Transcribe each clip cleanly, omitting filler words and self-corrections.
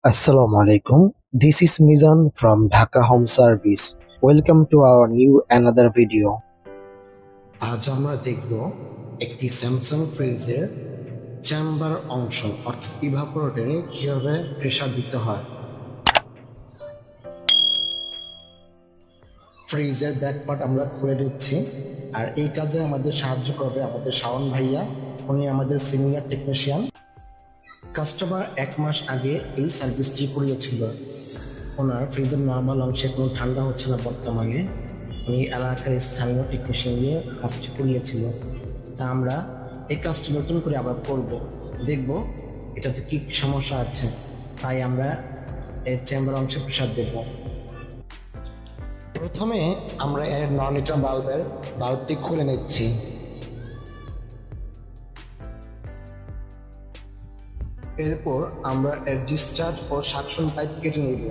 Assalamu alaikum. This is Mizan from Dhaka Home Service. Welcome to our new another video. আজ আমরা দেখব একটি Samsung ফ্রিজের chamber অংশ অর্থাৎ ইভাপোরেটরে কিভাবে প্রেসার দিতে হয়। ফ্রিজের ব্যাক পার্ট আমরা খুলে দিচ্ছি, আর এই কাজে আমাদের সাহায্য করবে আমাদের শাওন ভাইয়া। উনি আমাদের সিনিয়র টেকনিশিয়ান। কাস্টমার 1 মাস আগে এই সার্ভিসটি করিয়েছিল। ওনার ফ্রিজের নর্মাল অংশে কোনো ঠান্ডা হচ্ছে না বর্তমানে। উনি এলাকার স্থানীয় টেকনিশিয়ান দিয়ে কাজটি করিয়েছিল। তা আমরা এই কাজটি নতুন করে আবার করব, দেখব এটাতে কী সমস্যা আছে। তাই আমরা এর চেম্বার অংশে প্রেসার দেব। প্রথমে আমরা এর নন লিটার বাল্বটি খুলে নিচ্ছি। এরপর আমরা এর ডিসচার্জ ও সাকশন পাইপ কেটে নেব।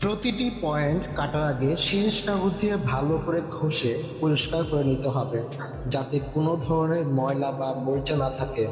প্রতিটি পয়েন্ট কাটার আগে সিরিঞ্জ কাগজ দিয়ে ভালো করে ঘষে পরিষ্কার করে নিতে হবে, যাতে কোনো ধরনের ময়লা বা মরিচা না থাকে।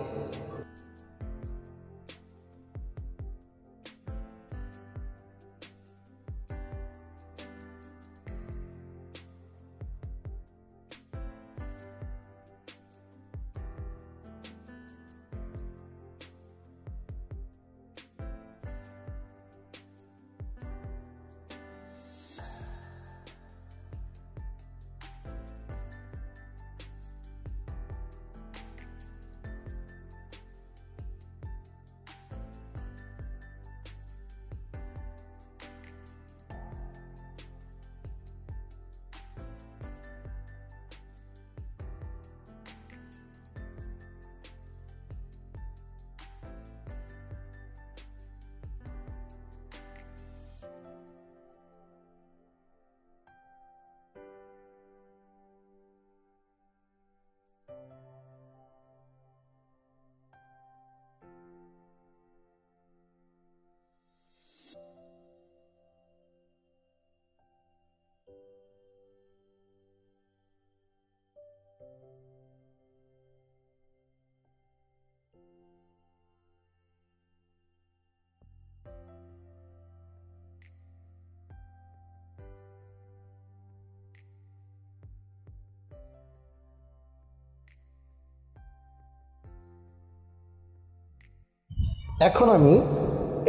এখন আমি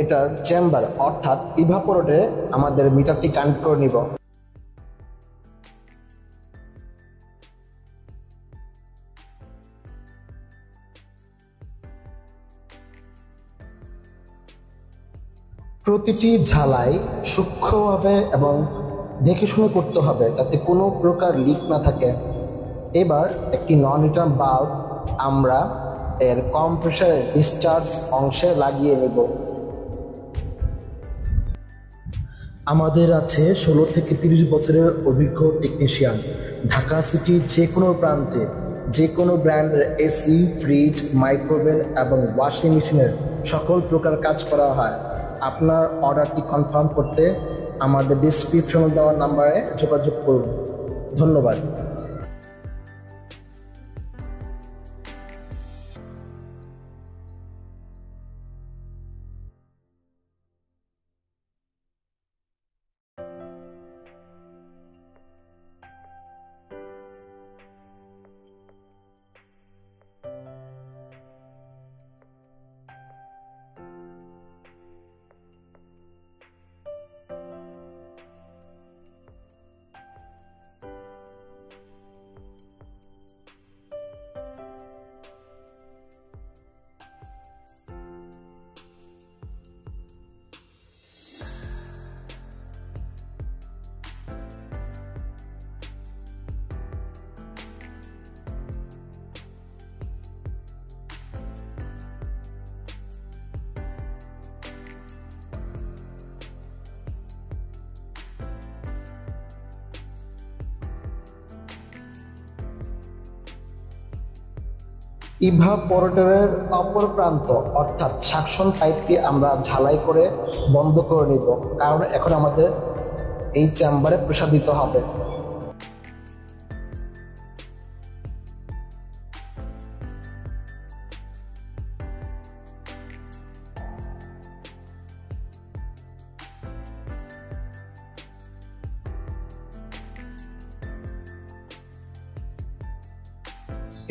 এটার চেম্বার অর্থাৎ ইভাপোরেটরে আমাদের মিটারটি কানেক্ট করে নিব। প্রতিটি ঝালাই সূক্ষ্মভাবে এবং দেখে শুনে করতে হবে, যাতে কোনো প্রকার লিক না থাকে। এবার একটি নন রিটার্ন বাল্ব আমরা এর কম্প্রেসারের ডিসচার্জ অংশে লাগিয়ে নেব। আমাদের আছে 16 থেকে 30 বছরের অভিজ্ঞ টেকনিশিয়ান। ঢাকা সিটির যে কোনো প্রান্তে যে কোনো ব্র্যান্ডের এসি, ফ্রিজ, মাইক্রোওয়েভ এবং ওয়াশিং মেশিনের সকল প্রকার কাজ করা হয়। আপনার অর্ডারটি কনফার্ম করতে আমাদের ডিসক্রিপশনে দেওয়া নাম্বারে যোগাযোগ করুন। ধন্যবাদ। ইভাপোরেটরের অপর প্রান্ত অর্থাৎ সাকশন পাইপটি আমরা ঝালাই করে বন্ধ করে নিব, কারণ এখন আমাদের এই চেম্বারে প্রেসার দিতে হবে।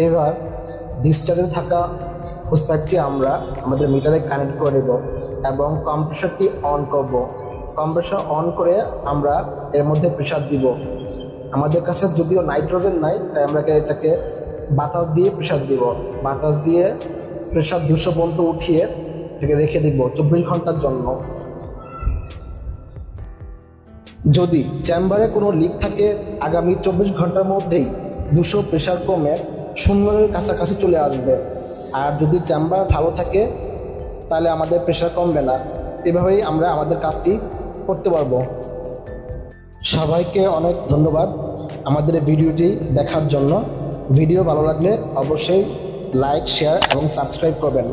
এবার ডিসচার্জে থাকা হোস পাইপটি আমরা আমাদের মিটারে কানেক্ট করে নেব এবং কম্প্রেসরটি অন করব। কম্প্রেসর অন করে আমরা এর মধ্যে প্রেসার দিব। আমাদের কাছে যদিও নাইট্রোজেন নাই, তাই আমরা এটাকে বাতাস দিয়ে প্রেসার দিব। বাতাস দিয়ে প্রেসার 200 পর্যন্ত উঠিয়ে এটাকে রেখে দিব 24 ঘন্টার জন্য। যদি চেম্বারে কোনো লিক থাকে, আগামী 24 ঘন্টার মধ্যেই 200 প্রেসার কমে 0-এর কাছাকাছি চলে আসবে। আর যদি চেম্বার ভালো থাকে তাহলে আমাদের প্রেসার কমবে না। এভাবেই আমরা আমাদের কাজটি করতে পারবো। সবাইকে অনেক ধন্যবাদ আমাদের ভিডিওটি দেখার জন্য। ভিডিও ভালো লাগলে অবশ্যই লাইক, শেয়ার এবং সাবস্ক্রাইব করবেন।